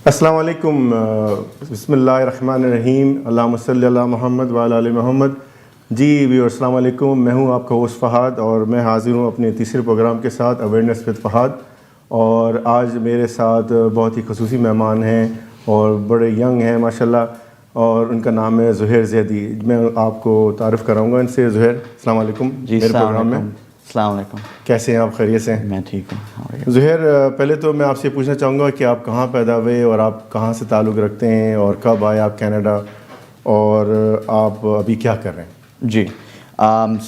अस्सलाम वालेकुम बिस्मिल्लाहिर्रहमानिर्रहीम अल्लाहुम्मा सल्ली अला मुहम्मद व अला आलि मुहम्मद। जी व्यूअर्स, अस्सलाम वालेकुम। मैं हूं आपका होस्ट फहद और मैं हाज़िर हूं अपने तीसरे प्रोग्राम के साथ अवेयरनेस विद फहद। और आज मेरे साथ बहुत ही ख़ुसूसी मेहमान हैं और बड़े यंग हैं माशाल्लाह, और उनका नाम है ज़ुहैर ज़ैदी। मैं आपको तारुफ़ कराऊँगा इनसे। ज़ुहैर, अस्सलाम वालेकुम। जी, मेरे प्रोग्राम में अस्सलाम वालेकुम। कैसे हैं आप? खैरियत से हैं? मैं ठीक हूँ। ज़ुहैर, पहले तो मैं आपसे पूछना चाहूँगा कि आप कहाँ पैदा हुए और आप कहाँ से ताल्लुक़ रखते हैं और कब आए आप कनाडा, और आप अभी क्या कर रहे हैं? जी,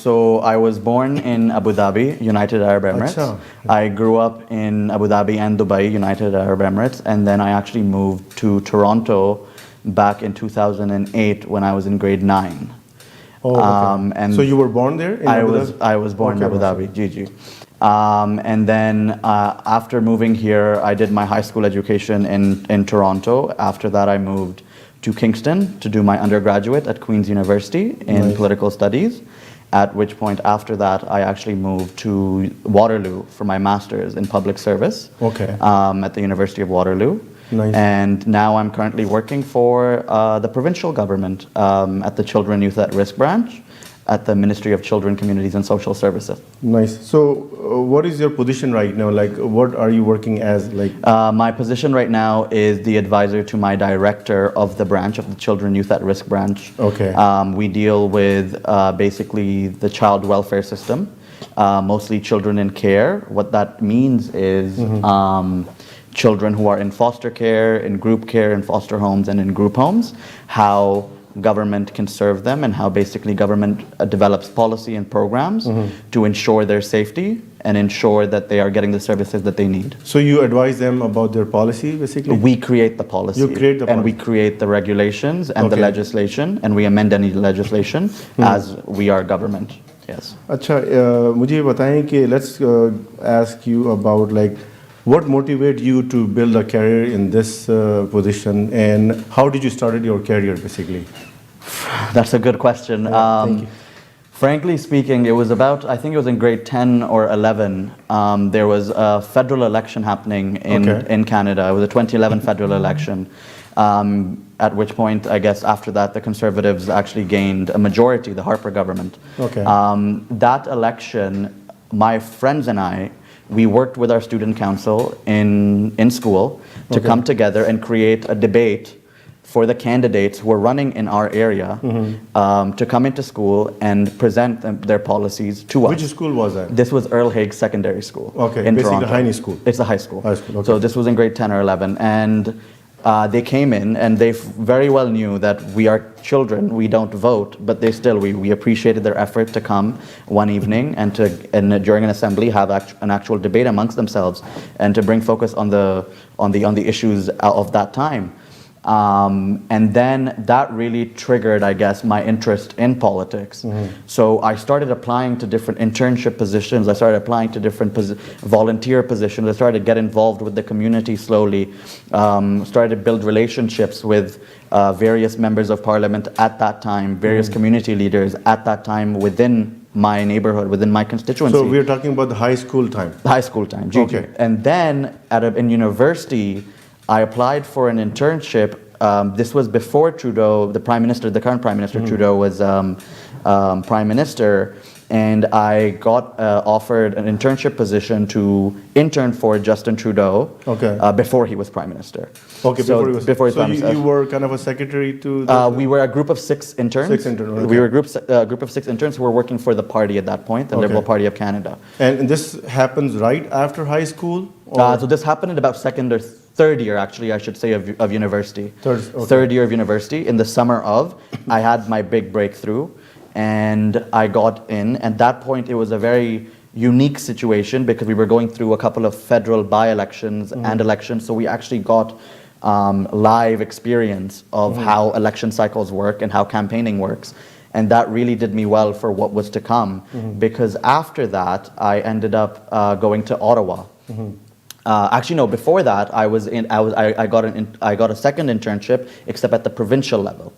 so I was born in Abu Dhabi, United Arab Emirates. अच्छा. I grew up in Abu Dhabi and Dubai, United Arab Emirates, and then I actually moved to Toronto back in 2008 when I was in grade 9. Oh, okay. And so you were born there in Abu Dhabi? I was born Okay, in Abu Dhabi, Gigi. And then after moving here, I did my high school education in Toronto. After that, I moved to Kingston to do my undergraduate at Queen's University in Nice. political studies. At which point, after that, I actually moved to Waterloo for my master's in public service. Okay. At the University of Waterloo. Nice. And now I'm currently working for the provincial government at the Children Youth at Risk branch at the Ministry of Children, Communities and Social Services. Nice. So what is your position right now? Like, what are you working as? Like, my position right now is the advisor to my director of the branch of the Children Youth at Risk branch. Okay. We deal with basically the child welfare system, mostly children in care. What that means is children who are in foster care, in group care, in foster homes, and in group homes, how government can serve them and how basically government develops policy and programs to ensure their safety and ensure that they are getting the services that they need. so you advise them about their policy, basically? We create the policy. You create the and we policy. create the regulations and the Okay. legislation, and we amend any legislation as we are government. Yes. अच्छा, मुझे बताएं कि let's ask you about like what motivated you to build a career in this position, and how did you started your career basically? That's a good question. Thank you. Frankly speaking, it was about, I think it was in grade 10 or 11, there was a federal election happening in Canada. It was a 2011 federal election. At which point, I guess after that, the Conservatives actually gained a majority, the Harper government. Okay. That election, my friends and I, we worked with our student council in school to come together and create a debate for the candidates who were running in our area to come into school and present their policies to us. Which school was that? This was Earl Haig Secondary School Okay, in basically Toronto. high school. It's a high school. High school, okay. So this was in grade 10 or 11. And they came in and they very well knew that we are children, we don't vote, but they still, we appreciated their effort to come one evening and during an assembly have an actual debate amongst themselves and to bring focus on the issues of that time. And then that really triggered, I guess, my interest in politics. So I started applying to different internship positions. I started applying to different volunteer positions. I started to get involved with the community slowly. Started to build relationships with various members of parliament at that time, various community leaders at that time within my neighborhood, within my constituency. So we're talking about the high school time. High school time, GG. Okay. And then in university, I applied for an internship. This was before Trudeau, the current Prime Minister Trudeau was Prime Minister, and I got offered an internship position to intern for Justin Trudeau before he was Prime Minister. Okay, so before he was Prime Minister. you were kind of a secretary to the... We were a group of 6 interns. 6 interns, okay. We were a group of 6 interns who were working for the party at that point, the Liberal Party of Canada. And this happens right after high school? So this happened in about second or third year, actually, I should say, of university. Third year of university. In the summer of, I had my big breakthrough, and I got in. At that point, it was a very unique situation because we were going through a couple of federal by-elections and elections, so we actually got live experience of how election cycles work and how campaigning works. And that really did me well for what was to come, because after that, I ended up going to Ottawa. Actually, no. Before that, I got a second internship, except at the provincial level,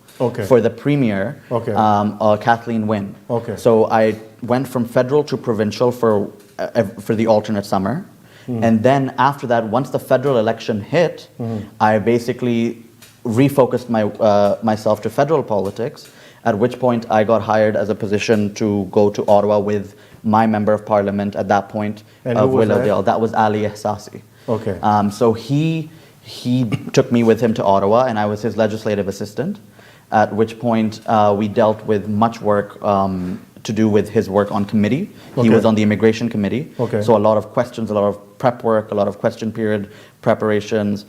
for the premier, Kathleen Wynne. So I went from federal to provincial for the alternate summer, And then after that, once the federal election hit, I basically refocused myself to federal politics, at which point I got hired as a position to go to Ottawa with my member of parliament at that point of Willowdale. That was Ali Ehsasi. Okay. So he took me with him to Ottawa, and I was his legislative assistant, at which point we dealt with much work to do with his work on committee. He was on the immigration committee. So a lot of questions, a lot of prep work, a lot of question period preparations,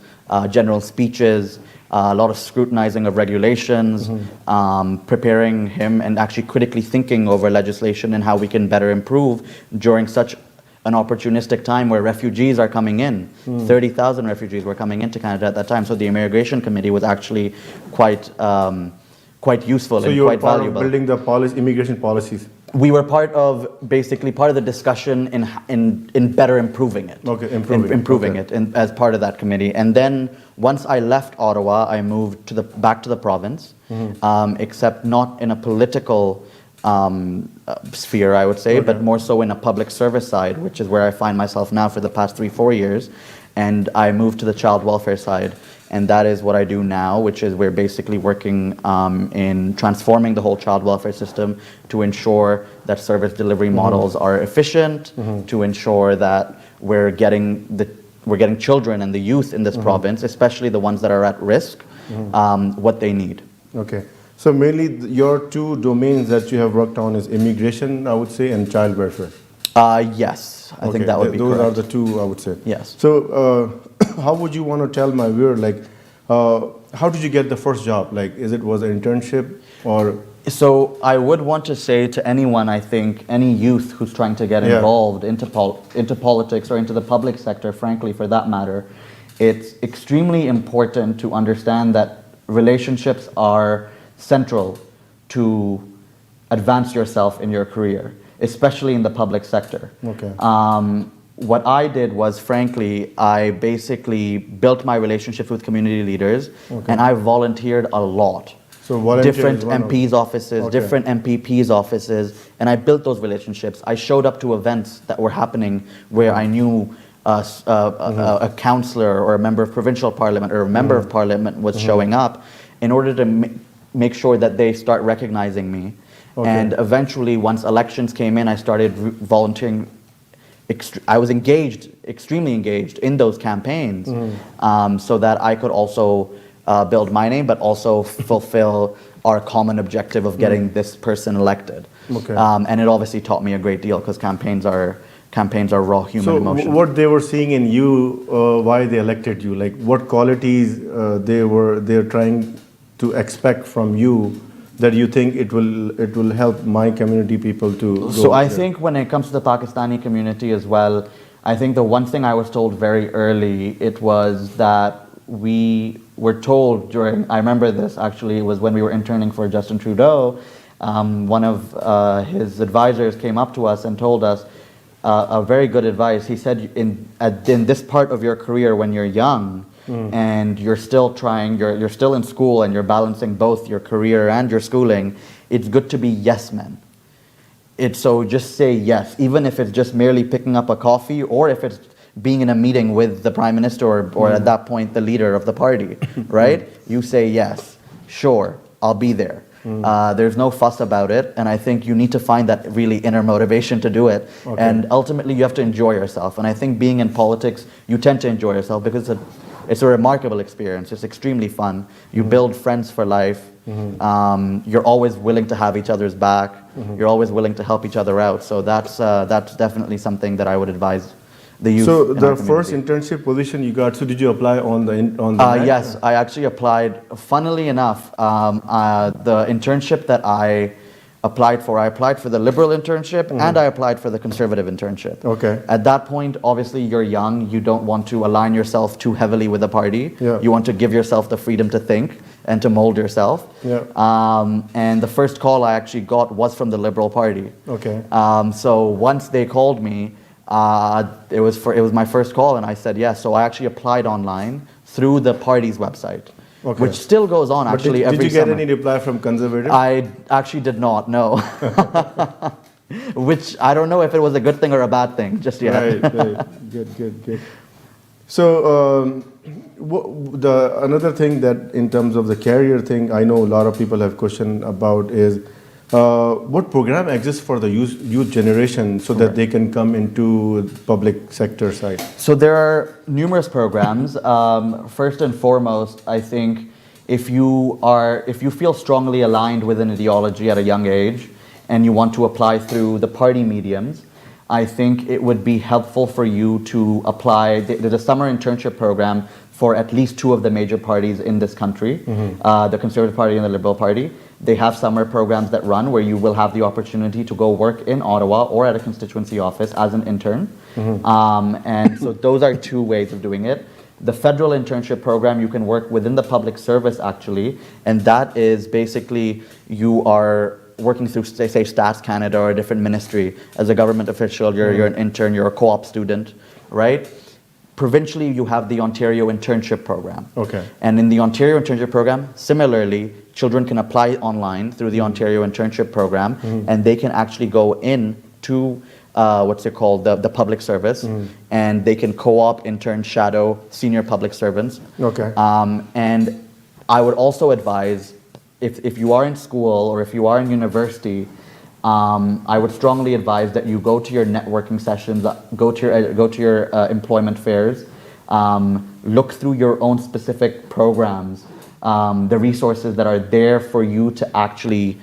general speeches, a lot of scrutinizing of regulations, preparing him and actually critically thinking over legislation and how we can better improve during such an opportunistic time where refugees are coming in. 30,000 refugees were coming into Canada at that time. So the immigration committee was actually quite useful and quite valuable. So you were part of building the immigration policies? We were basically part of the discussion in better improving it. Okay, improving it as part of that committee. And then once I left Ottawa, I moved back to the province, except not in a political sphere, I would say, but more so in a public service side, which is where I find myself now for the past 3-4 years. And I moved to the child welfare side. And that is what I do now, which is we're basically working in transforming the whole child welfare system to ensure that service delivery models are efficient, to ensure that we're getting children and the youth in this province, especially the ones that are at risk, what they need. Okay. So mainly your two domains that you have worked on is immigration, I would say, and child welfare. Yes, I think that would be correct. Those are the two, I would say. Yes. So how would you want to tell my viewer, like, how did you get the first job? Like, was it an internship or? So I would want to say to anyone, I think, any youth who's trying to get involved into politics or into the public sector, frankly, for that matter, it's extremely important to understand that relationships are central to advance yourself in your career, especially in the public sector. Okay. What I did was, frankly, I basically built my relationships with community leaders, and I volunteered a lot. So different MPs' offices, different MPPs' offices, and I built those relationships. I showed up to events that were happening where I knew a councillor or a member of provincial parliament or a member of parliament was showing up in order to make sure that they start recognizing me. And eventually, once elections came in, I started volunteering. I was extremely engaged in those campaigns, so that I could also build my name, but also fulfill our common objective of getting this person elected. And it obviously taught me a great deal because campaigns are raw human emotion. So what they were seeing in you, why they elected you, like what qualities they're trying to expect from you that you think it will help my community people to So I think when it comes to the Pakistani community as well, I think the one thing I was told very early, it was that we were told I remember this actually, it was when we were interning for Justin Trudeau, one of his advisors came up to us and told us a very good advice. He said, in this part of your career when you're young, and you're still you're still in school and you're balancing both your career and your schooling, it's good to be yes men. So just say yes, even if it's just merely picking up a coffee or if it's being in a meeting with the Prime Minister or at that point the leader of the party, right? You say yes, sure, I'll be there. There's no fuss about it, and I think you need to find that really inner motivation to do it. And ultimately you have to enjoy yourself, and I think being in politics, you tend to enjoy yourself because it's a remarkable experience. It's extremely fun. You build friends for life. You're always willing to have each other's back. You're always willing to help each other out. So that's definitely something that I would advise the youth. So the first internship position you got, so did you apply on the Yes, I actually applied. Funnily enough, the internship that I applied for the Liberal internship and I applied for the Conservative internship. At that point, obviously, you're young. You don't want to align yourself too heavily with the party. You want to give yourself the freedom to think and to mold yourself. And the first call I actually got was from the Liberal Party. So once they called me, it was my first call, and I said yes. So I actually applied online through the party's website. Which still goes on actually every summer. Did you get any reply from Conservative? I actually did not, no. which I don't know if it was a good thing or a bad thing just yet. Right. Good. So another thing that in terms of the career thing, I know a lot of people have question about is what program exists for the youth generation so that they can come into public sector side? So there are numerous programs. First and foremost, I think if you feel strongly aligned with an ideology at a young age and you want to apply through the party mediums, I think it would be helpful for you to apply. There's a summer internship program for at least two of the major parties in this country, the Conservative Party and the Liberal Party. They have summer programs that run where you will have the opportunity to go work in Ottawa or at a constituency office as an intern. And so those are two ways of doing it. The federal internship program, you can work within the public service actually, and that is basically you are working through, say, Stats Canada or a different ministry as a government official. You're an intern, you're a co-op student, right? Provincially, you have the Ontario Internship Program. Okay. And in the Ontario Internship Program, similarly, children can apply online through the Ontario Internship Program, and they can actually go in to the public service, and they can co-op, intern, shadow senior public servants. Okay. And I would also advise, if you are in school or if you are in university, I would strongly advise that you go to your networking sessions, go to your employment fairs, look through your own specific programs, the resources that are there for you to actually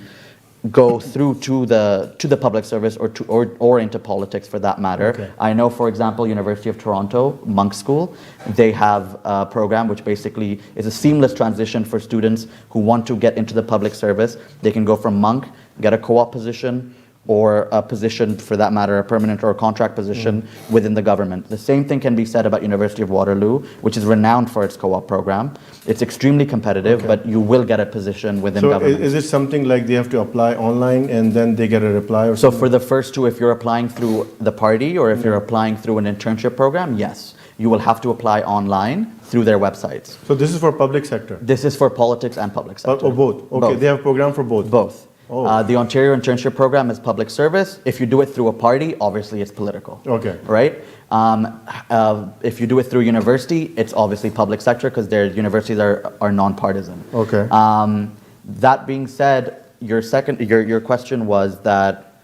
go through to the public service or into politics for that matter. Okay. I know, for example, University of Toronto, Monk School, they have a program which basically is a seamless transition for students who want to get into the public service. They can go from Monk, get a co-op position, or a position, for that matter, a permanent or a contract position within the government. The same thing can be said about University of Waterloo, which is renowned for its co-op program. It's extremely competitive, but you will get a position within government. So is it something like they have to apply online and then they get a reply or So something? for the first two, if you're applying through the party or if you're applying through an internship program, yes, you will have to apply online through their websites. So this is for public sector? This is for politics and public sector. Or both? Okay, Both. they have a program for both? Both. Oh. The Ontario Internship Program is public service. If you do it through a party, obviously it's political. Okay. Right? If you do it through university, it's obviously public sector because their universities are non-partisan. Okay. That being said, your question was that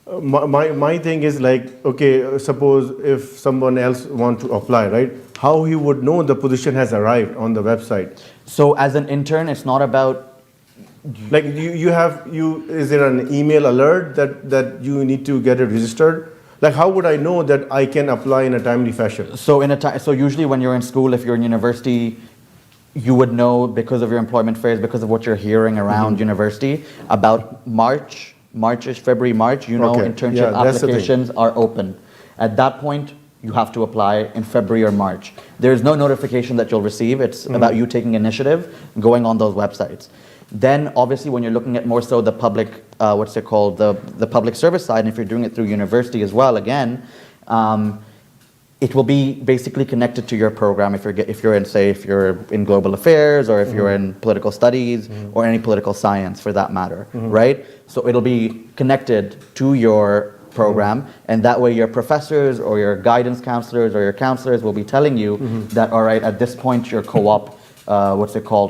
My thing is like, okay, suppose if someone else want to apply, right? How he would know the position has arrived on the website? so as an intern, it's not about Like is there an email alert that you need to get it registered? Like how would I know that I can apply in a timely fashion? so usually when you're in school, if you're in university, you would know because of your employment fairs, because of what you're hearing around university about March-ish, February, March, Okay. internship Yeah, that's the thing. applications are open. At that point, you have to apply in February or March. There's no notification that you'll receive. It's about you taking initiative, going on those websites. Then obviously when you're looking at more so the public, the public service side, and if you're doing it through university as well, again, it will be basically connected to your program if you're in global affairs or if you're in political studies or any political science for that matter, right? So it'll be connected to your program, and that way your professors or your guidance counselors or your counselors will be telling you that, all right, at this point your co-op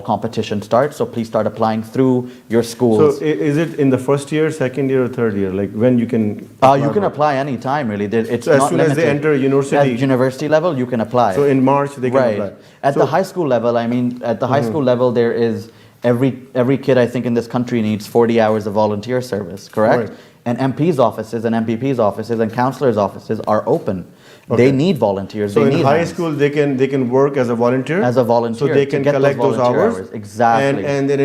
competition starts, so please start applying through your schools. So is it in the first year, second year, or third year? Like when you can? You can apply any time really. It's So as not soon as they limited. enter university? At university level, you can apply. So in March they can right. apply. At So- the high school level, at the high school level, there is every kid I think in this country needs 40 hours of volunteer service, correct? Right. And MPs' offices and MPPs' offices and councillors' offices are open. Okay. They need volunteers. So they in need high hands. school they can work as a volunteer. As a volunteer, So they to can get those collect those volunteer hours. hours. Exactly. And then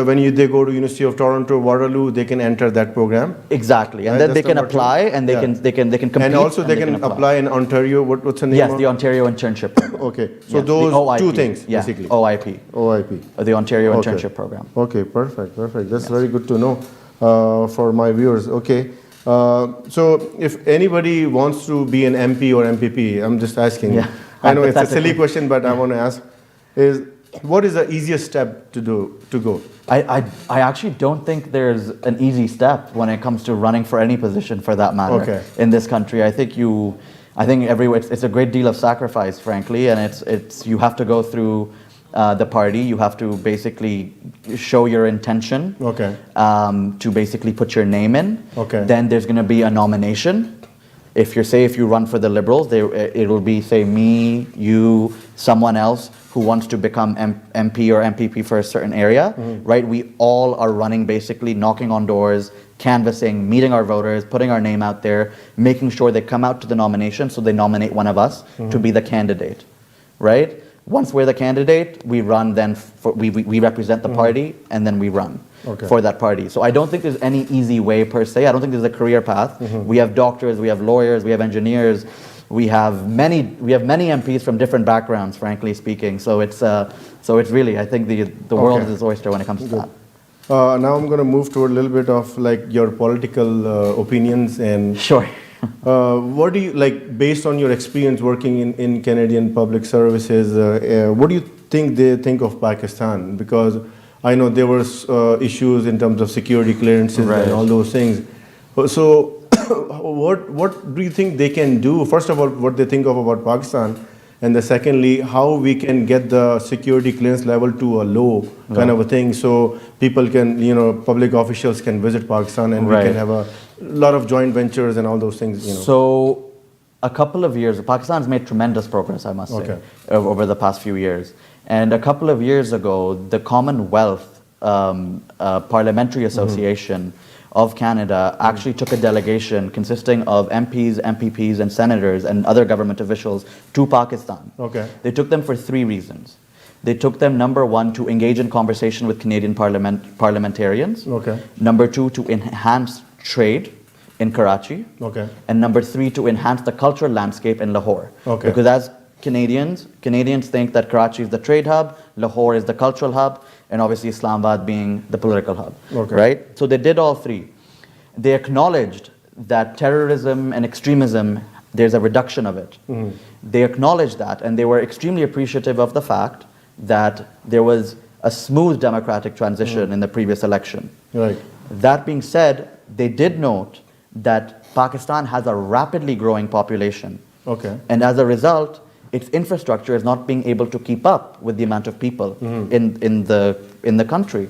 when they go to University of Toronto, Waterloo, they can enter that program. Exactly, and Right, then that's they can number two. apply, and they Yeah. can compete, And also they can apply in Ontario. What's the name? Yes, of? the Ontario Internship Program. Okay, so Yes, those the OIP, two things yeah, basically. OIP, OIP. the Ontario Okay. Internship Program. Okay, perfect. That's very good to know for my viewers. Okay. So if anybody wants to be an MP or MPP, I'm just asking. Yeah, I know it's a hypothetically. silly question, but I want to ask: is what is the easiest step to go? I actually don't think there's an easy step when it comes to running for any position, for that matter, Okay. in this country. I think everywhere it's a great deal of sacrifice, frankly, and it's you have to go through the party. You have to basically show your intention. Okay. To basically put your name in. Okay. Then there's going to be a nomination. If you run for the Liberals, it'll be, say, me, you, someone else who wants to become MP or MPP for a certain area, right? We all are running, basically knocking on doors, canvassing, meeting our voters, putting our name out there, making sure they come out to the nomination, so they nominate one of us to be the candidate, right? Once we're the candidate, we run then, we represent the party, and then we run for that party. So I don't think there's any easy way per se. I don't think there's a career path. We have doctors, we have lawyers, we have engineers, we have many MPs from different backgrounds, frankly speaking. So it's really, I think the world is its oyster when it comes to that. Now I'm going to move toward a little bit of like your political opinions and. Sure. What do you like, based on your experience working in Canadian public services? What do you think they think of Pakistan? Because I know there were issues in terms of security clearances and all those things. So, what do you think they can do? First of all, what they think of about Pakistan, and secondly, how we can get the security clearance level to a low kind of a thing, so people can, public officials can visit Pakistan and we can have a lot of joint ventures and all those things. So, a couple of years, Pakistan's made tremendous progress, I must say, over the past few years. And a couple of years ago, the Commonwealth Parliamentary Association of Canada actually took a delegation consisting of MPs, MPPs, and senators and other government officials to Pakistan. They took them for 3 reasons. They took them, number 1, to engage in conversation with Canadian parliamentarians. Number 2, to enhance trade in Karachi. And number 3, to enhance the cultural landscape in Lahore. Because as Canadians think that Karachi is the trade hub, Lahore is the cultural hub, and obviously Islamabad being the political hub, right? So they did all 3. They acknowledged that terrorism and extremism, there's a reduction of it. They acknowledged that, and they were extremely appreciative of the fact that there was a smooth democratic transition in the previous election. That being said, they did note that Pakistan has a rapidly growing population. And as a result, its infrastructure is not being able to keep up with the amount of people in the country.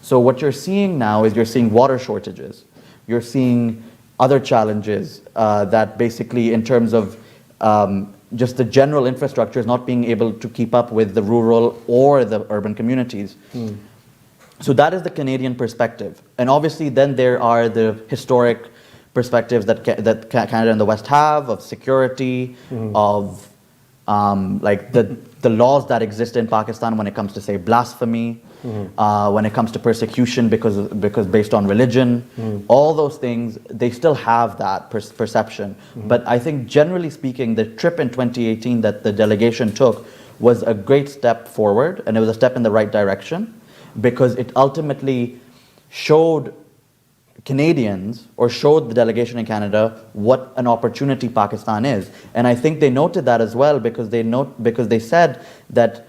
So what you're seeing now is you're seeing water shortages. You're seeing other challenges that basically, in terms of just the general infrastructure, is not being able to keep up with the rural or the urban communities. So that is the Canadian perspective. And obviously then there are the historic perspectives that Canada and the West have, of security, of like the laws that exist in Pakistan when it comes to, say, blasphemy, when it comes to persecution because based on religion, all those things, they still have that perception. But I think generally speaking, the trip in 2018 that the delegation took was a great step forward, and it was a step in the right direction, because it ultimately showed Canadians, or showed the delegation in Canada, what an opportunity Pakistan is. And I think they noted that as well, because they said that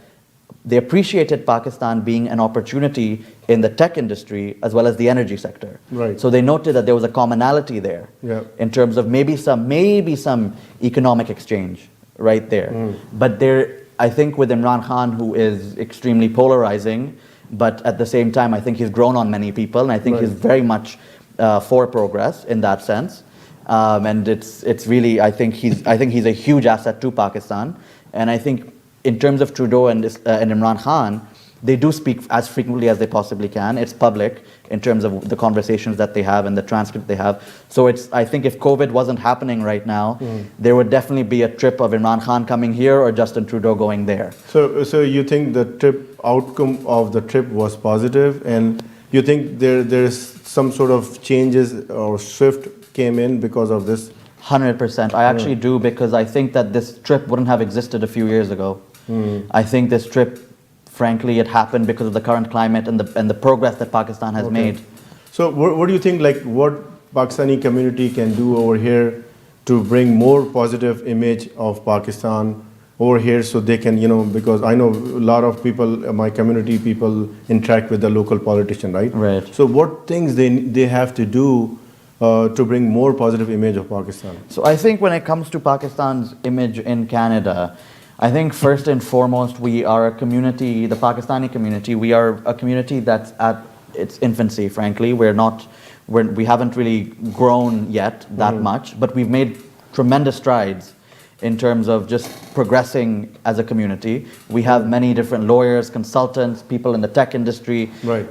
they appreciated Pakistan being an opportunity in the tech industry as well as the energy sector. So they noted that there was a commonality there in terms of maybe some economic exchange right there. But I think with Imran Khan, who is extremely polarizing, but at the same time, I think he's grown on many people, and I think he's very much for progress in that sense. And it's really, I think he's a huge asset to Pakistan. And I think in terms of Trudeau and Imran Khan, they do speak as frequently as they possibly can. It's public in terms of the conversations that they have and the transcript they have. So I think if COVID wasn't happening right now, there would definitely be a trip of Imran Khan coming here or Justin Trudeau going there. So you think the outcome of the trip was positive, and you think there's some sort of changes or shift came in because of this? 100%. I actually do, because I think that this trip wouldn't have existed a few years ago. I think this trip, frankly, it happened because of the current climate and the progress that Pakistan has made. So what do you think, like, what Pakistani community can do over here to bring more positive image of Pakistan over here so they can, because I know a lot of people, my community people interact with the local politician, right? Right. So what things they have to do to bring more positive image of Pakistan? So I think when it comes to Pakistan's image in Canada, I think first and foremost, we are a community, the Pakistani community, we are a community that's at its infancy, frankly. We haven't really grown yet that much, but we've made tremendous strides in terms of just progressing as a community. We have many different lawyers, consultants, people in the tech industry, Right.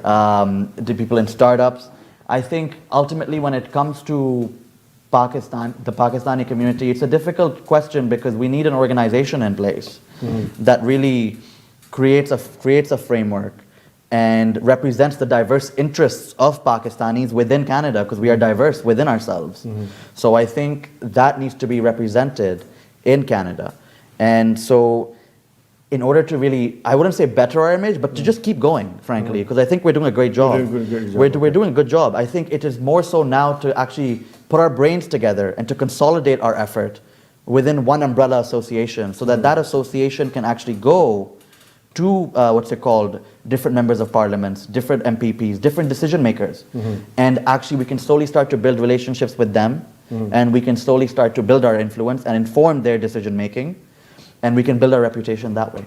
the people in startups. I think ultimately when it comes to Pakistan, the Pakistani community, it's a difficult question because we need an organization in place that really creates a framework and represents the diverse interests of Pakistanis within Canada, because we are diverse within ourselves. So I think that needs to be represented in Canada. And so in order to really, I wouldn't say better our image, but to just keep going, frankly, because I think we're doing a great job. We're doing a good job. I think it is more so now to actually put our brains together and to consolidate our effort within one umbrella association so that that association can actually go to, different members of parliaments, different MPPs, different decision makers. And actually we can slowly start to build relationships with them, and we can slowly start to build our influence and inform their decision making, and we can build our reputation that way.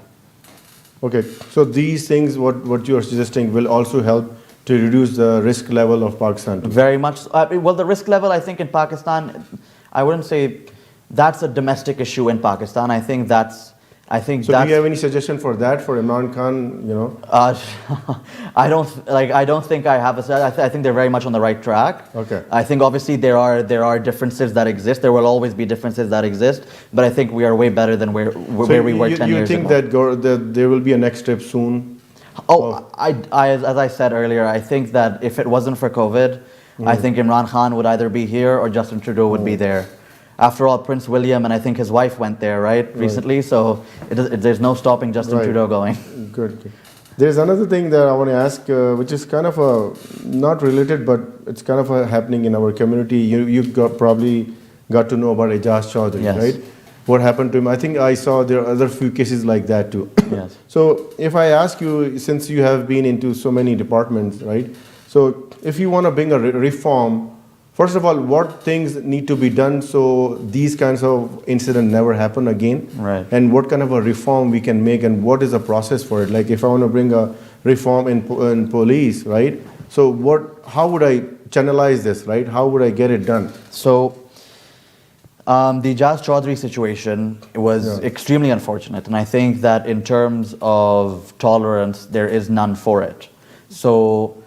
Okay, so these things, what you are suggesting, will also help to reduce the risk level of Pakistan too. Very much. Well, the risk level, I think, in Pakistan, I wouldn't say that's a domestic issue in Pakistan. I think that's. So do you have any suggestion for that, for Imran Khan? I don't think I have I think they're very much on the right track. Okay. I think obviously there are differences that exist. There will always be differences that exist, but I think we are way better than where we were 10 years ago. You think that there will be a next step soon? As I said earlier, I think that if it wasn't for COVID, I think Imran Khan would either be here or Justin Trudeau would be there. After all, Prince William and I think his wife went there, recently. So there's no stopping Justin Trudeau going. Good. There's another thing that I want to ask, which is kind of not related, but it's kind of happening in our community. You probably got to know about Awaz Chaudhry, Yes. right? What happened to him? I think I saw there are other few cases like that too. Yes. So if I ask you, since you have been into so many departments, right? So if you want to bring a reform, first of all, what things need to be done so these kinds of incidents never happen again? Right. And what kind of a reform we can make, and what is the process for it? Like if I want to bring a reform in police, right? So how would I channelize this, right? How would I get it done? So the Awaz Chaudhry situation was extremely unfortunate, and I think that in terms of tolerance, there is none for it. So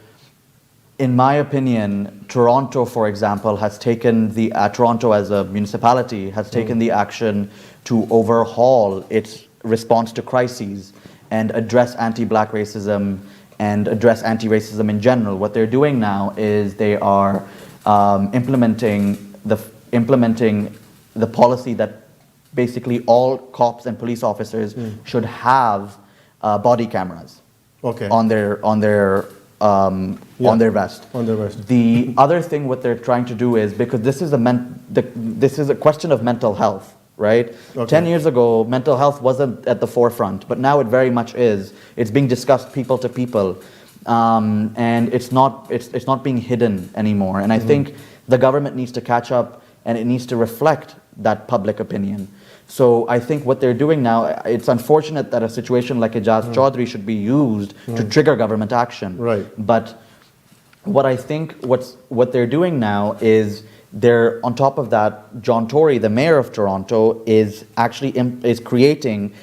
in my opinion, Toronto, for example, has taken Toronto as a municipality has taken the action to overhaul its response to crises and address anti-black racism and address anti-racism in general. What they're doing now is they are implementing the policy that basically all cops and police officers should have body cameras on their vest. On their vest. The other thing what they're trying to do is, because this is a question of mental health, right? Okay. 10 years ago, mental health wasn't at the forefront, but now it very much is. It's being discussed people to people, and it's not being hidden anymore. And I think the government needs to catch up, and it needs to reflect that public opinion. So I think what they're doing now, it's unfortunate that a situation like Awaz Chaudhry should be used to trigger government action. Right. But what I think what they're doing now is they're, on top of that, John Tory, the mayor of Toronto, is actually is creating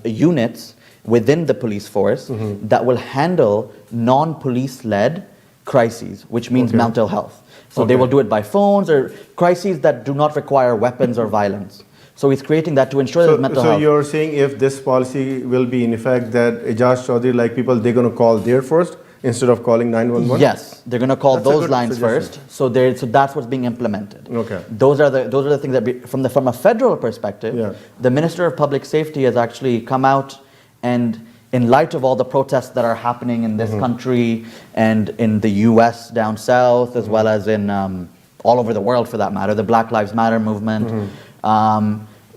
units within the police force that will handle non-police led crises, which means mental health. So they will do it by phones or crises that do not require weapons or violence. So he's creating that to ensure that mental health. So you're saying if this policy will be in effect, that Awaz Chaudhry, like people, they're going to call there first instead of calling 911? Yes, they're going to call those lines suggestion. first. So that's what's being implemented. Okay. Those are the things that from a federal perspective, the Minister of Public Safety has actually come out, and in light of all the protests that are happening in this country and in the US down south, as well as in all over the world for that matter, the Black Lives Matter movement,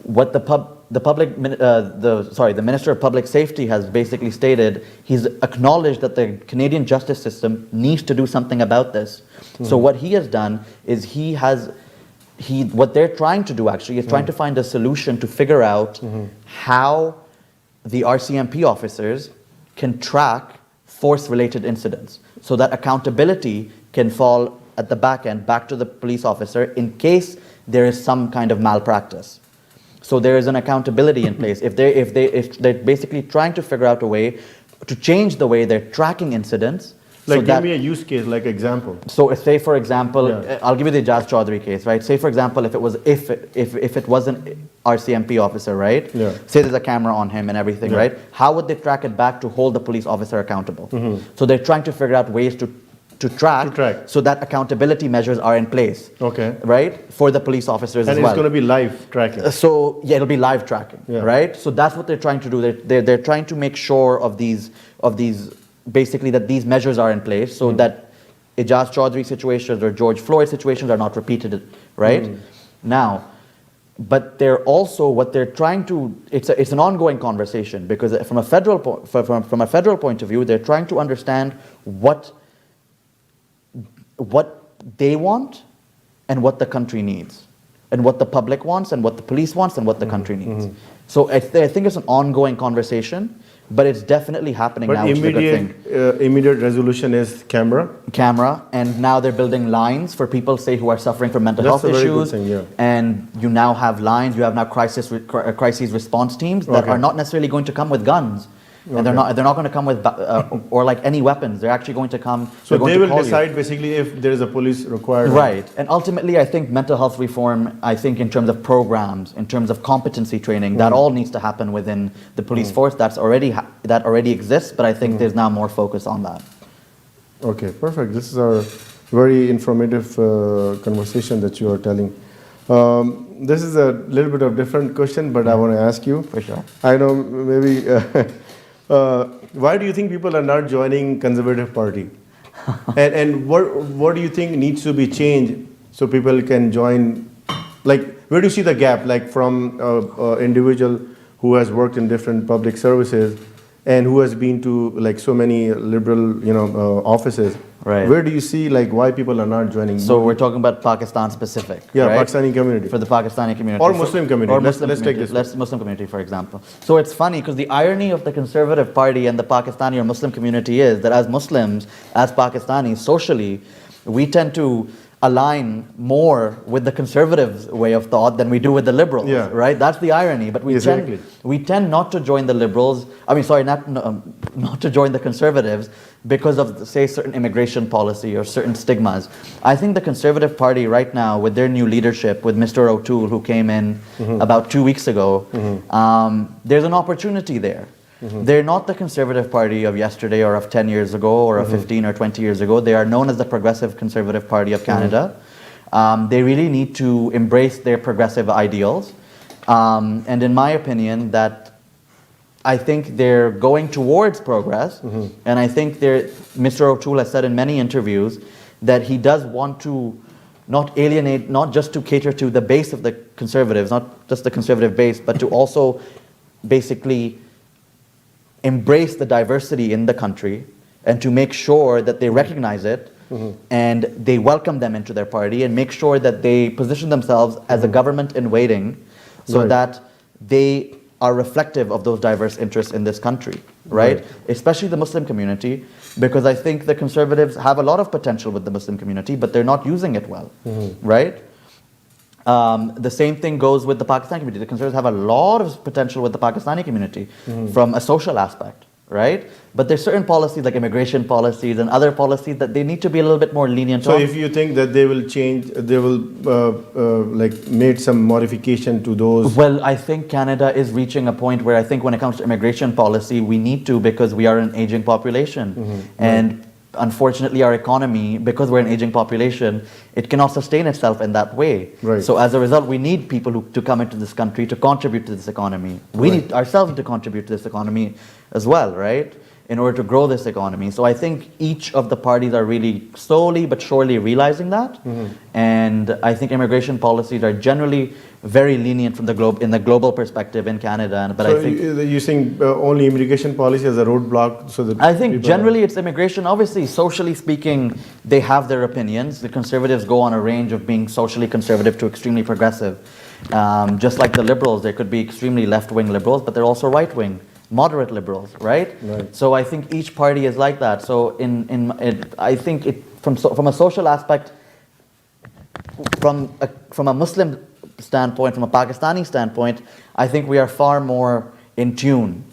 what the Minister of Public Safety has basically stated he's acknowledged that the Canadian justice system needs to do something about this. So what he has done is what they're trying to do actually is trying to find a solution to figure out how the RCMP officers can track force-related incidents so that accountability can fall at the back end back to the police officer in case there is some kind of malpractice. So there is an accountability in place. If they're basically trying to figure out a way to change the way they're tracking incidents. Like, give me a use case, like example. So say for example, I'll give you the Awaz Chaudhry case, right? Say for example, if it was an RCMP officer, right? Yeah. Say there's a camera on him and everything, right? How would they track it back to hold the police officer accountable? So they're trying to figure out ways to track so that accountability measures are in place. Okay. Right? For the police officers as well. And it's going to be live tracking. So yeah, it'll be live tracking, right? So that's what they're trying to do. They're trying to make sure of these basically that these measures are in place so that Awaz Chaudhry situations or George Floyd situations are not repeated, right? Now, but they're also what they're trying to. It's an ongoing conversation because from a federal point of view, they're trying to understand what they want and what the country needs, and what the public wants and what the police wants and what the country needs. So I think it's an ongoing conversation, but it's definitely happening now. But immediate resolution is camera, and now they're building lines for people, say, who are suffering from mental health issues. And you now have lines. You have now crisis response teams that are not necessarily going to come with guns. And they're not going to come with or like any weapons. They're actually going to come. So they will decide basically if there is a police required. Right. And ultimately, I think mental health reform, I think in terms of programs, in terms of competency training, that all needs to happen within the police force. That already exists, but I think there's now more focus on that. Okay, perfect. This is a very informative conversation that you are telling. This is a little bit of different question, but I want to ask you. For sure. I know maybe. Why do you think people are not joining Conservative Party? and what do you think needs to be changed so people can join? Like, where do you see the gap? Like from individual who has worked in different public services and who has been to like so many liberal, offices. Right. Where do you see like why people are not joining? So we're talking about Pakistan specific. Yeah, right? Pakistani community. For the Pakistani community. Or Muslim community. Or let's take this. Let's Muslim community, for example. So it's funny because the irony of the Conservative Party and the Pakistani or Muslim community is that as Muslims, as Pakistanis, socially, we tend to align more with the conservatives' way of thought than we do with the liberals, right? That's the irony. But we tend not to join the liberals. Not to join the conservatives because of, say, certain immigration policy or certain stigmas. I think the Conservative Party right now, with their new leadership, with Mr. O'Toole, who came in about 2 weeks ago, there's an opportunity there. They're not the Conservative Party of yesterday or of 10 years ago or of 15 or 20 years ago. They are known as the Progressive Conservative Party of Canada. They really need to embrace their progressive ideals. And in my opinion, I think they're going towards progress. And I think Mr. O'Toole has said in many interviews that he does want to not alienate, not just to cater to the base of the Conservatives, not just the Conservative base, but to also basically embrace the diversity in the country and to make sure that they recognize it and they welcome them into their party and make sure that they position themselves as a government in waiting so that they are reflective of those diverse interests in this country, right? Especially the Muslim community, because I think the Conservatives have a lot of potential with the Muslim community, but they're not using it well, right? The same thing goes with the Pakistani community. The Conservatives have a lot of potential with the Pakistani community from a social aspect, right? But there's certain policies like immigration policies and other policies that they need to be a little bit more lenient on. So if you think that they will change, they will make some modification to those? Well, I think Canada is reaching a point where I think when it comes to immigration policy, we need to, because we are an aging population. And unfortunately, our economy, because we're an aging population, it cannot sustain itself in that way. So as a result, we need people to come into this country to contribute to this economy. We need ourselves to contribute to this economy as well, right? In order to grow this economy. So I think each of the parties are really slowly but surely realizing that. And I think immigration policies are generally very lenient from the global perspective in Canada. But So I think you're saying only immigration policy as a roadblock, so that I think people generally it's immigration. Obviously, socially speaking, they have their opinions. The conservatives go on a range of being socially conservative to extremely progressive. Just like the liberals, there could be extremely left-wing liberals, but they're also right-wing, moderate liberals, right? Right. So I think each party is like that. So I think from a social aspect, from a Muslim standpoint, from a Pakistani standpoint, I think we are far more in tune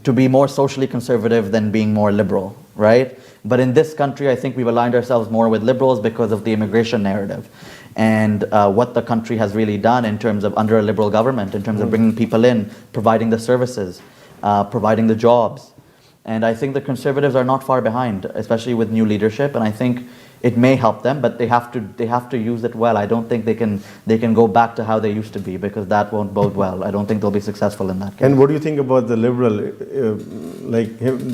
to be more socially conservative than being more liberal, right? But in this country, I think we've aligned ourselves more with liberals because of the immigration narrative and what the country has really done in terms of under a liberal government, in terms of bringing people in, providing the services, providing the jobs. And I think the conservatives are not far behind, especially with new leadership. And I think it may help them, but they have to use it well. I don't think they can go back to how they used to be, because that won't bode well. I don't think they'll be successful in that case. And what do you think about the liberal,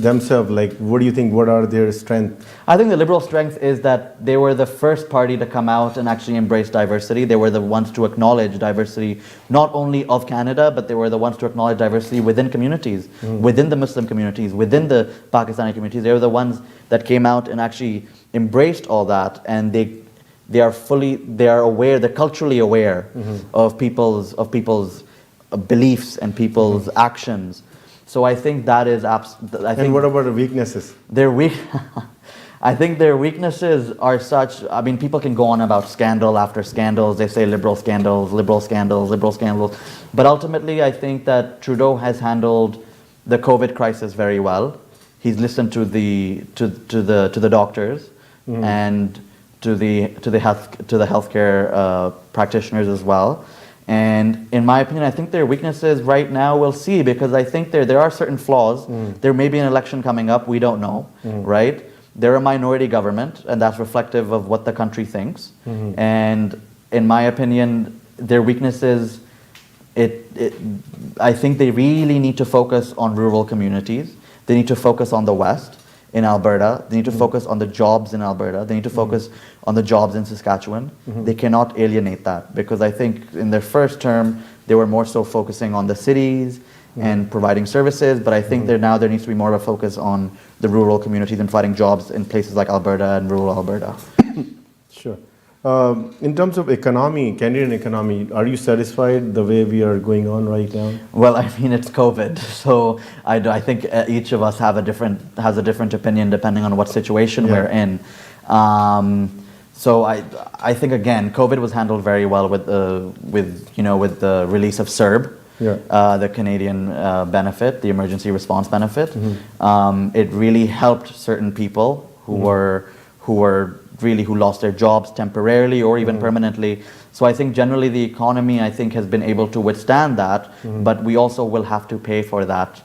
themselves? Like, what do you think? What are their strengths? I think the liberal strength is that they were the first party to come out and actually embrace diversity. They were the ones to acknowledge diversity, not only of Canada, but they were the ones to acknowledge diversity within communities, within the Muslim communities, within the Pakistani communities. They were the ones that came out and actually embraced all that, and they are aware, they're culturally aware of people's beliefs and people's actions. So I think that is And what about the weaknesses? I think their weaknesses are such. I mean, people can go on about scandal after scandals. They say liberal scandals, liberal scandals, liberal scandals. But ultimately, I think that Trudeau has handled the COVID crisis very well. He's listened to the doctors and to the healthcare practitioners as well. And in my opinion, I think their weaknesses right now we'll see, because I think there are certain flaws. There may be an election coming up, we don't know, right? They're a minority government, and that's reflective of what the country thinks. And in my opinion, their weaknesses, I think they really need to focus on rural communities. They need to focus on the West in Alberta. They need to focus on the jobs in Alberta. They need to focus on the jobs in Saskatchewan. They cannot alienate that, because I think in their first term, they were more so focusing on the cities and providing services, but I think now there needs to be more of a focus on the rural communities and providing jobs in places like Alberta and rural Alberta. Sure. In terms of economy, Canadian economy, are you satisfied the way we are going on right now? Well, I mean, it's COVID, so I think each of us has a different opinion depending on what situation we're in. So I think again, COVID was handled very well with the release of CERB, the Canadian benefit, the emergency response benefit. It really helped certain people who lost their jobs temporarily or even permanently. So I think generally the economy, I think, has been able to withstand that, but we also will have to pay for that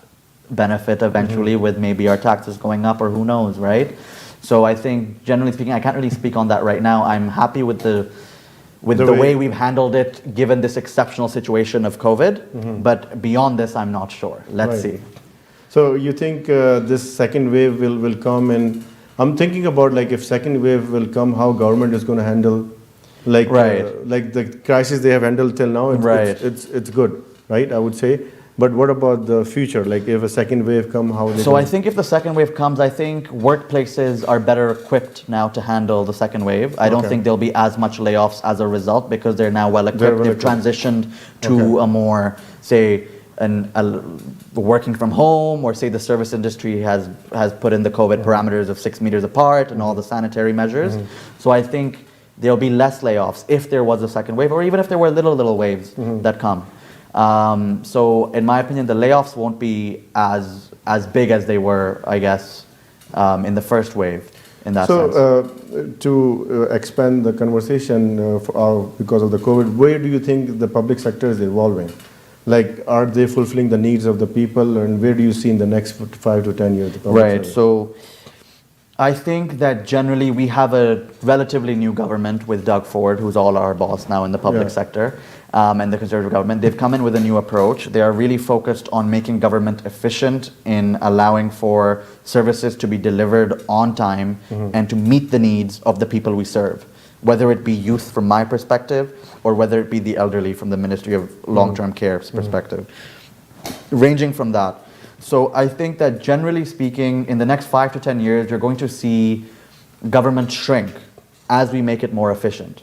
benefit eventually with maybe our taxes going up, or who knows, right? So I think generally speaking, I can't really speak on that right now. I'm happy with the way we've handled it given this exceptional situation of COVID, but beyond this, I'm not sure. Let's see. So you think this second wave will come, and I'm thinking about, like, if second wave will come, how government is going to handle, like the crisis they have handled till now. It's good, right? I would say. But what about the future? Like, if a second wave come, how they? So I think if the second wave comes, I think workplaces are better equipped now to handle the second wave. I don't think there'll be as much layoffs as a result, because they're now well equipped. They've transitioned to a more, say, working from home, or say the service industry has put in the COVID parameters of 6 meters apart and all the sanitary measures. So I think there'll be less layoffs if there was a second wave, or even if there were little waves that come. So in my opinion, the layoffs won't be as big as they were, I guess, in the first wave, in that sense. So to expand the conversation because of the COVID, where do you think the public sector is evolving? Like, are they fulfilling the needs of the people, and where do you see in the next 5 to 10 years? Right. So I think that generally we have a relatively new government with Doug Ford, who's all our boss now in the public sector, and the Conservative government. They've come in with a new approach. They are really focused on making government efficient in allowing for services to be delivered on time and to meet the needs of the people we serve. whether it be youth from my perspective or whether it be the elderly from the Ministry of Long-Term Care's perspective, ranging from that. So I think that generally speaking, in the next 5 to 10 years, you're going to see government shrink as we make it more efficient.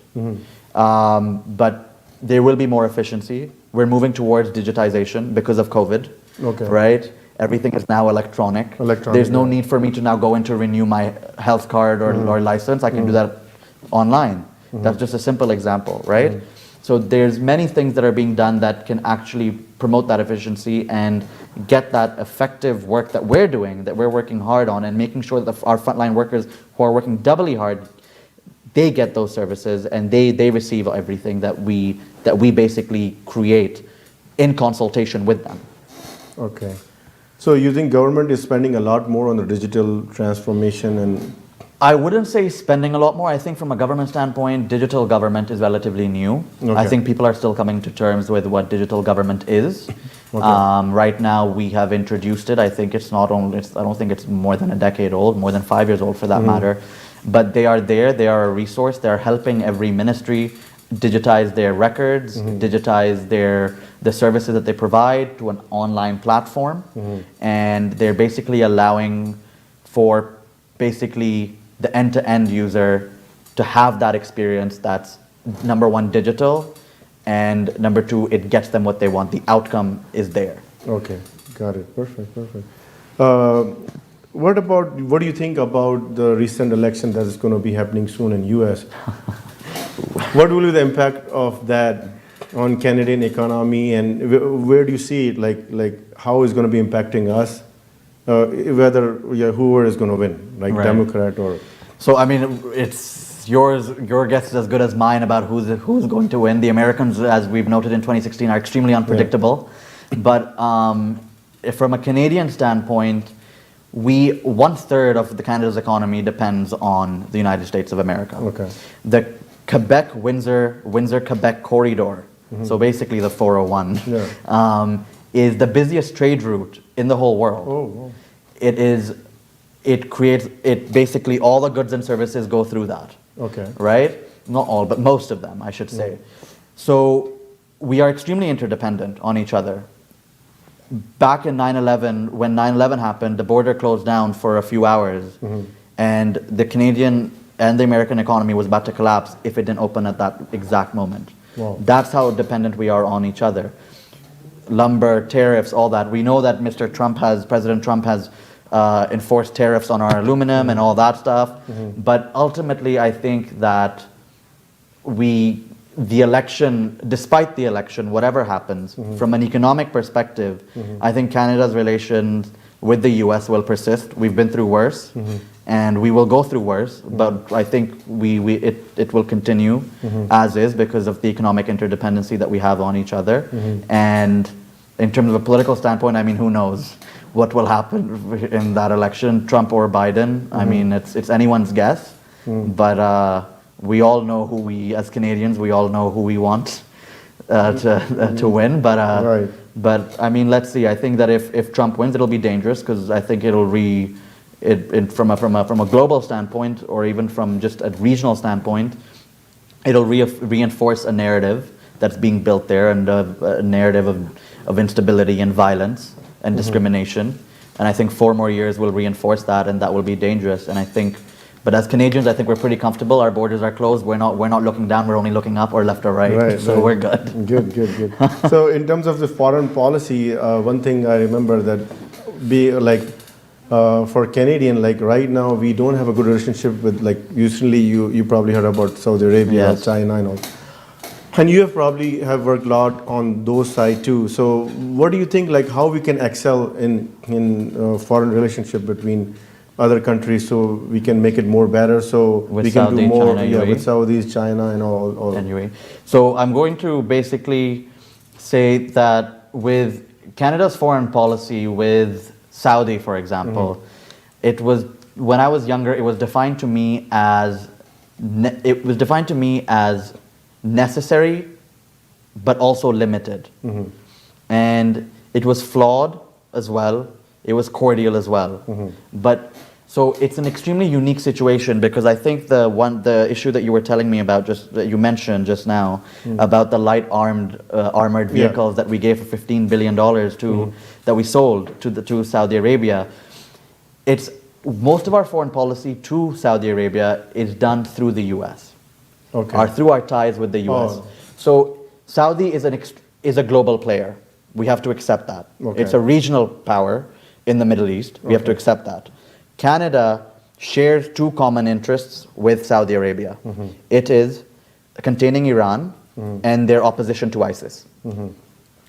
But there will be more efficiency. We're moving towards digitization because of COVID, right? Everything is now electronic. There's no need for me to now go in to renew my health card or license. I can do that online. That's just a simple example, right? So there's many things that are being done that can actually promote that efficiency and get that effective work that we're doing, that we're working hard on, and making sure that our frontline workers who are working doubly hard, they get those services and they receive everything that we basically create in consultation with them. Okay. So you think government is spending a lot more on the digital transformation? And I wouldn't say spending a lot more. I think from a government standpoint, digital government is relatively new. I think people are still coming to terms with what digital government is. Right now we have introduced it. I think it's not only, I don't think it's more than a decade old, more than 5 years old for that matter. But they are there, they are a resource. They're helping every ministry digitize their records, digitize the services that they provide to an online platform. And they're basically allowing for basically the end-to-end user to have that experience that's number one, digital, and number two, it gets them what they want. The outcome is there. Okay, got it. Perfect. What do you think about the recent election that is going to be happening soon in US? What will be the impact of that on Canadian economy, and where do you see it? Like how is going to be impacting us? Whether whoever is going to win, like Democrat or. So I mean, it's your guess is as good as mine about who's going to win. The Americans, as we've noted in 2016, are extremely unpredictable. But from a Canadian standpoint, 1/3 of the Canada's economy depends on the United States of America. The Windsor-Quebec corridor, so basically the 401, is the busiest trade route in the whole world. It basically all the goods and services go through that. Right? Not all, but most of them, I should say. So we are extremely interdependent on each other. Back in 9/11, when 9/11 happened, the border closed down for a few hours, and the Canadian and the American economy was about to collapse if it didn't open at that exact moment. That's how dependent we are on each other. Lumber, tariffs, all that. We know that President Trump has enforced tariffs on our aluminum and all that stuff. But ultimately, I think that the election, despite the election, whatever happens, from an economic perspective, I think Canada's relations with the US will persist. We've been through worse, and we will go through worse, but I think it will continue as is because of the economic interdependency that we have on each other. And in terms of a political standpoint, I mean, who knows what will happen in that election, Trump or Biden. I mean, it's anyone's guess, but we all know as Canadians, we all know who we want to win. But I mean, let's see. I think that if Trump wins, it'll be dangerous because I think it'll from a global standpoint or even from just a regional standpoint, it'll reinforce a narrative that's being built there, and a narrative of instability and violence and discrimination. And I think 4 more years will reinforce that, and that will be dangerous. And I think. But as Canadians, I think we're pretty comfortable. Our borders are closed. We're not looking down. We're only looking up or left or right. So we're good. Good. So in terms of the foreign policy, one thing I remember that for Canadian, like right now, we don't have a good relationship with, like, usually you probably heard about Saudi Arabia, China and all. And you have worked a lot on those sides too. So what do you think, like how we can excel in foreign relationship between other countries, so we can make it more better, so with we can Saudi, do more China, with Saudis, China, and all. And UAE. So I'm going to basically say that with Canada's foreign policy with Saudi, for example, it was, when I was younger, it was defined to me as necessary, but also limited, and it was flawed as well. It was cordial as well, but So it's an extremely unique situation because I think the issue that you were telling me about, just that you mentioned just now, about the armored vehicles that we gave for $15 billion to that we sold to Saudi Arabia. It's most of our foreign policy to Saudi Arabia is done through the U.S. Okay. Through our ties with the U.S. Oh. So Saudi is a global player. We have to accept that. Okay. It's a regional power in the Middle East. We have to accept that. Canada shares two common interests with Saudi Arabia. It is containing Iran and their opposition to ISIS.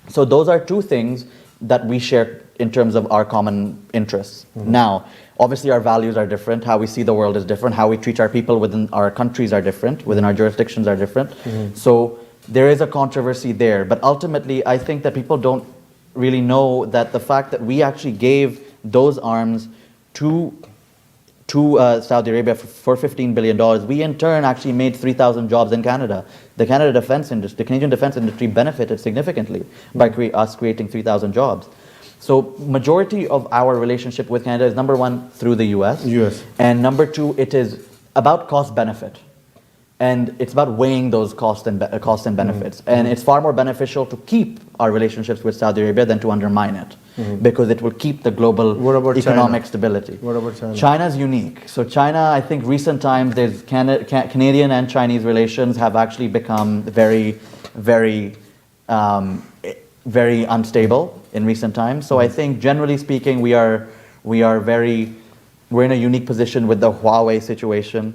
So those are two things that we share in terms of our common interests. Now, obviously our values are different, how we see the world is different, how we treat our people within our countries are different, within our jurisdictions are different. So there is a controversy there, but ultimately I think that people don't really know that the fact that we actually gave those arms to Saudi Arabia for $15 billion, we in turn actually made 3,000 jobs in Canada. The Canadian defense industry benefited significantly by us creating 3,000 jobs. So majority of our relationship with Canada is number one through the US. And number two, it is about cost benefit. And it's about weighing those costs and benefits. And it's far more beneficial to keep our relationships with Saudi Arabia than to undermine it. Because it will keep the global economic stability. What about China? China's unique. So China, I think recent times, there's Canadian and Chinese relations have actually become very, very, very unstable in recent times. So I think generally speaking, we're in a unique position with the Huawei situation,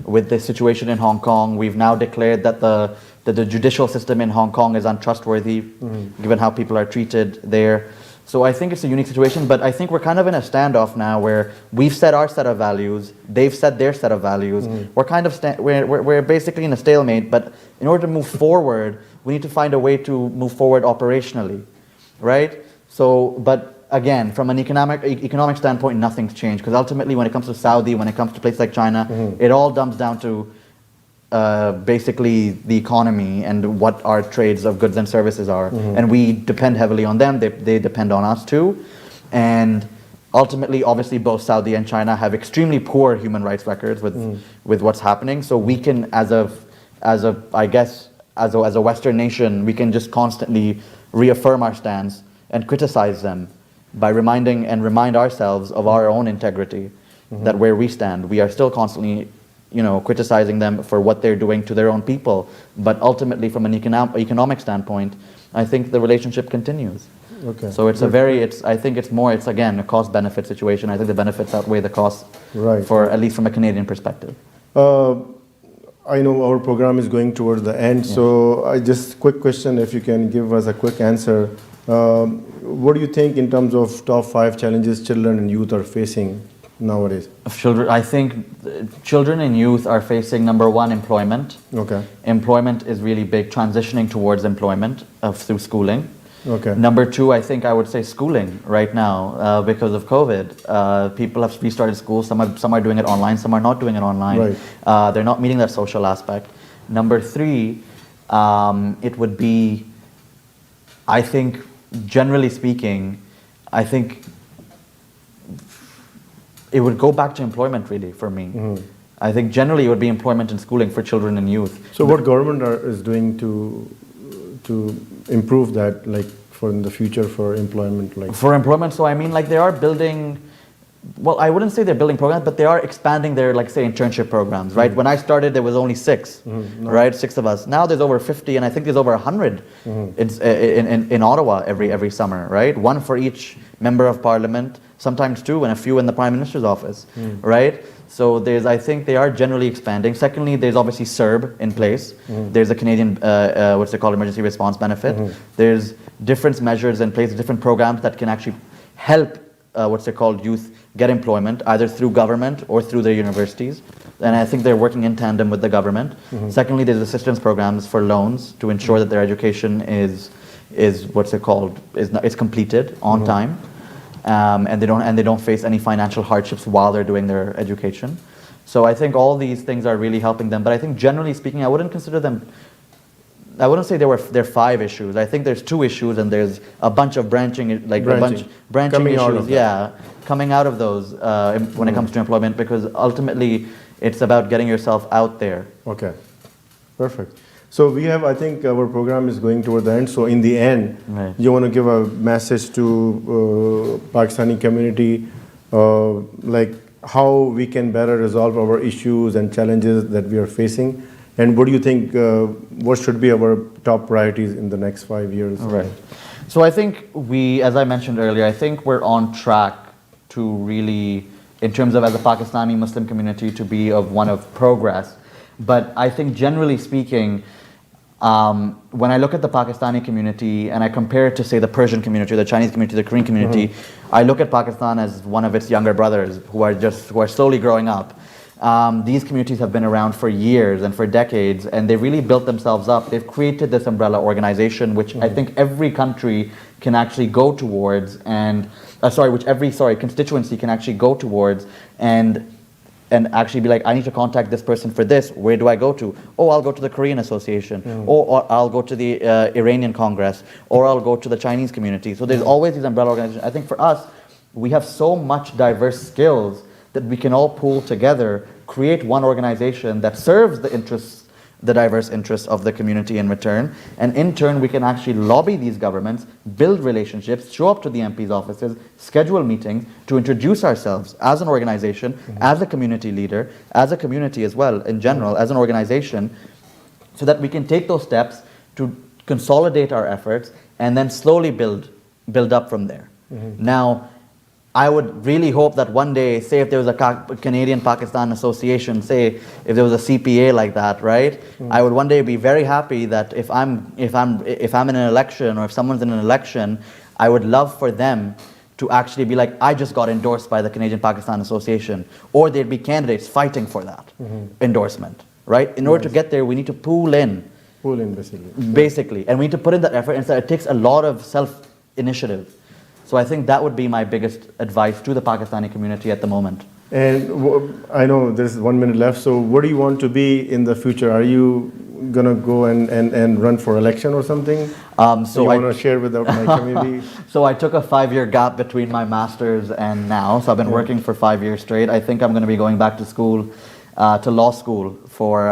with the situation in Hong Kong. We've now declared that the judicial system in Hong Kong is untrustworthy, given how people are treated there. So I think it's a unique situation, but I think we're kind of in a standoff now where we've set our set of values, they've set their set of values. We're kind of we're basically in a stalemate, but in order to move forward, we need to find a way to move forward operationally, right? So, but again, from an economic standpoint, nothing's changed, because ultimately when it comes to Saudi, when it comes to places like China, it all dumps down to basically the economy and what our trades of goods and services are. And we depend heavily on them, they depend on us too. And ultimately, obviously, both Saudi and China have extremely poor human rights records with what's happening. So we can, as a Western nation, we can just constantly reaffirm our stance and criticize them by remind ourselves of our own integrity, that where we stand, we are still constantly criticizing them for what they're doing to their own people. But ultimately, from an economic standpoint, I think the relationship continues. Okay. So it's I think it's again a cost-benefit situation. I think the benefits outweigh the costs, for at least from a Canadian perspective. I know our program is going towards the end, so just quick question, if you can give us a quick answer. What do you think in terms of top 5 challenges children and youth are facing nowadays? I think children and youth are facing, number one, employment. Okay. Employment is really big, transitioning towards employment through schooling. Okay. Number two, I think I would say schooling right now, because of COVID. People have restarted school. Some are doing it online, some are not doing it online. Right. They're not meeting that social aspect. Number three, it would be, I think, generally speaking, I think it would go back to employment really for me. I think generally it would be employment and schooling for children and youth. So what government is doing to improve that, like for in the future for employment? Like for employment, so I mean, like they are building, well, I wouldn't say they're building programs, but they are expanding their, like, say, internship programs, right? When I started, there was only 6, right? 6 of us. Now there's over 50, and I think there's over 100 in Ottawa every summer, right? 1 for each member of parliament, sometimes 2, and a few in the Prime Minister's office, right? So I think they are generally expanding. Secondly, there's obviously CERB in place. There's a Canadian, what's it called, emergency response benefit. There's different measures in place, different programs that can actually help, youth get employment, either through government or through their universities. And I think they're working in tandem with the government. Secondly, there's assistance programs for loans to ensure that their education is completed on time. And they don't face any financial hardships while they're doing their education. So I think all these things are really helping them. But I think generally speaking, I wouldn't consider them I wouldn't say there are 5 issues. I think there's 2 issues and there's a bunch of branching Coming issues. out of that. Yeah, coming out of those when it comes to employment, because ultimately it's about getting yourself out there. Okay, perfect. So we have, I think our program is going toward the end. So in the end, Right. you want to give a message to Pakistani community, like how we can better resolve our issues and challenges that we are facing, and what do you think? What should be our top priorities in the next 5 years? Right. So I think as I mentioned earlier, I think we're on track to really, in terms of as a Pakistani Muslim community, to be one of progress. But I think generally speaking, when I look at the Pakistani community and I compare it to, say, the Persian community, the Chinese community, the Korean community, I look at Pakistan as one of its younger brothers who are slowly growing up. These communities have been around for years and for decades, and they've really built themselves up. They've created this umbrella organization, which I think every country can actually go towards, and which every constituency can actually go towards, and actually be like, I need to contact this person for this. Where do I go to? Oh, I'll go to the Korean Association, or I'll go to the Iranian Congress, or I'll go to the Chinese community. So there's always these umbrella organizations. I think for us, we have so much diverse skills that we can all pool together, create one organization that serves the diverse interests of the community in return, and in turn we can actually lobby these governments, build relationships, show up to the MP's offices, schedule meetings to introduce ourselves as an organization, as a community leader, as a community as well in general, as an organization, so that we can take those steps to consolidate our efforts and then slowly build up from there. Now, I would really hope that one day, say if there was a Canadian-Pakistan Association, say if there was a CPA like that, right? I would one day be very happy that if I'm in an election, or if someone's in an election, I would love for them to actually be like, I just got endorsed by the Canadian-Pakistan Association, or there'd be candidates fighting for that endorsement, right? In order to get there, we need to pool in basically, and we need to put in that effort, and so it takes a lot of self-initiative. So I think that would be my biggest advice to the Pakistani community at the moment. And I know there's 1 minute left, so what do you want to be in the future? Are you going to go and run for election or something? So you want to share with my community? So I took a 5-year gap between my master's and now. So I've been working for 5 years straight. I think I'm going to be going back to school, to law school for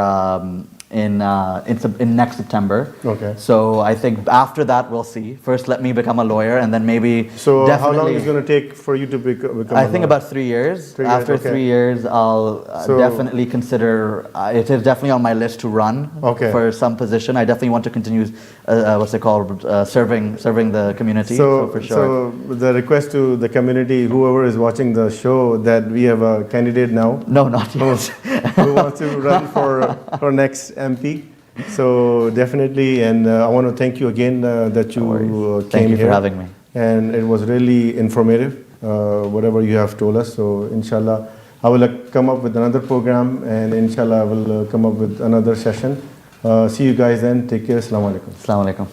in next September. Okay. So I think after that we'll see. First, let me become a lawyer, and then maybe. So how long is it going to take for you to become? I think about 3 years. After 3 years, I'll definitely consider. It is definitely on my list to run for some position. I definitely want to continue. Serving the community. So for sure. So the request to the community, whoever is watching the show, that we have a candidate now. No, not yet. Who wants to run for next MP. So definitely, and I want to thank you again that you came here. Thank you for having me. And it was really informative, whatever you have told us. So inshallah, I will come up with another program, and inshallah I will come up with another session. See you guys then. Take care. Assalamu alaikum. Assalamu alaikum.